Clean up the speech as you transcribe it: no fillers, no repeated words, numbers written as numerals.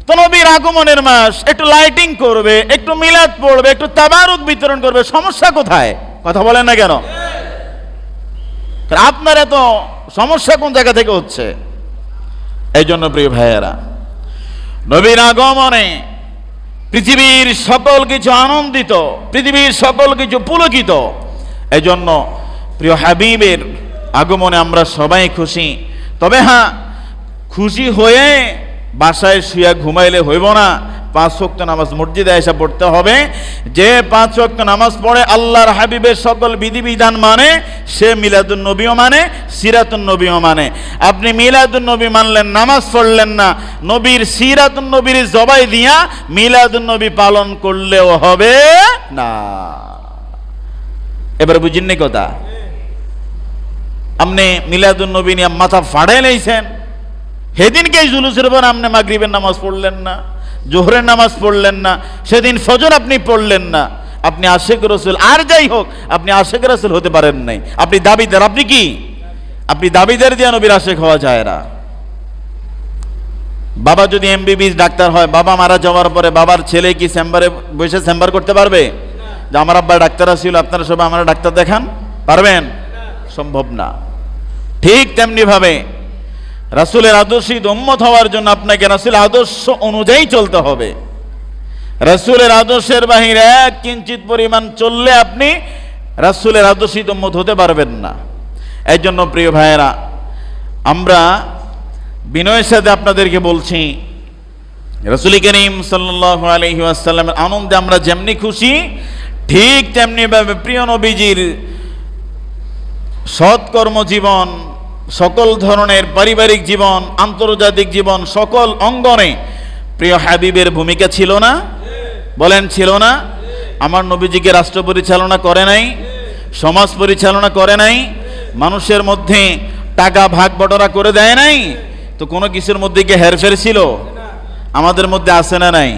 তো নবীর আগমনের মাস, একটু লাইটিং করবে, একটু মিলাদ পড়বে, একটু তাবারুক বিতরণ করবে, সমস্যা কোথায়? কথা বলেন না কেন? আপনার এত সমস্যা কোন জায়গা থেকে হচ্ছে? এই জন্য প্রিয় ভাইয়েরা, নবীর আগমনে পৃথিবীর সকল কিছু আনন্দিত, পৃথিবীর সকল কিছু পুলকিত। এই জন্য প্রিয় হাবিবের আগমনে আমরা সবাই খুশি। তবে হ্যাঁ, খুশি হয়ে বাসায় শুয়ে ঘুমাইলে হইব না। 5 ওয়াক্ত নামাজ মসজিদে এসে পড়তে হবে। যে 5 ওয়াক্ত নামাজ পড়ে আল্লাহর হাবিবের সকল বিধিবিধান মানে, সে মিলাদুন নবীও মানে, সিরাতুন নবীও মানে। আপনি মিলাদুন নবী মানলেন, নামাজ পড়লেন না, নবীর সিরাতুন নবীর জবাই দিয়া মিলাদুন নবী পালন করলেও হবে না। এবার বুঝিনি কথা? আপনি মিলাদুন নবী নিয়ে মাথা ফাড়াই লাইছেন, সেদিনকে জুলুসের পর আপনি মাগরিবের নামাজ পড়লেন না, জোহরের নামাজ পড়লেন না, সেদিন ফজর আপনি পড়লেন না। আপনি আশেক রসুল, আর যাই হোক, আপনি আশেক রসুল হতে পারেন নাই। আপনি দাবিদার। আপনি কি? আপনি দাবিদার দিয়ে নবীর আশেক হওয়া যায় না। বাবা যদি এমবিবিএস ডাক্তার হয়, বাবা মারা যাওয়ার পরে বাবার ছেলে কি চেম্বারে বসে চেম্বার করতে পারবে? যে আমার আব্বা ডাক্তার ছিল, আপনারা সবাই আমার ডাক্তার দেখান, পারবেন? সম্ভব না। ঠিক তেমনি ভাবে রাসূলের আদর্শে উম্মত হওয়ার জন্য আপনাকে রাসূলের আদর্শ অনুযায়ী চলতে হবে। রাসূলের আদর্শের বাহিরে এক কিঞ্চিত পরিমাণ চললে আপনি রাসূলের আদর্শে উম্মত হতে পারবেন না। এই জন্য প্রিয় ভাইয়েরা, আমরা বিনয়ের সাথে আপনাদেরকে বলছি, রাসূল করিম সাল্লাল্লাহু আলাইহি ওয়াসাল্লামের আনন্দে আমরা যেমনি খুশি, ঠিক তেমনি ভাবে প্রিয় নবীজির সৎকর্ম জীবন, সকল ধরনের পারিবারিক জীবন, আন্তর্জাতিক জীবন, সকল অঙ্গনে প্রিয় হাবিবের ভূমিকা ছিল না? বলেন, ছিল না? আমার নবীজিকে রাষ্ট্র পরিচালনা করে নাই, সমাজ পরিচালনা করে নাই, মানুষের মধ্যে টাকা ভাগ বটরা করে দেয় নাই, তো কোনো কিছুর মধ্যে কি হেরফের ছিল? আমাদের মধ্যে আছে না নাই?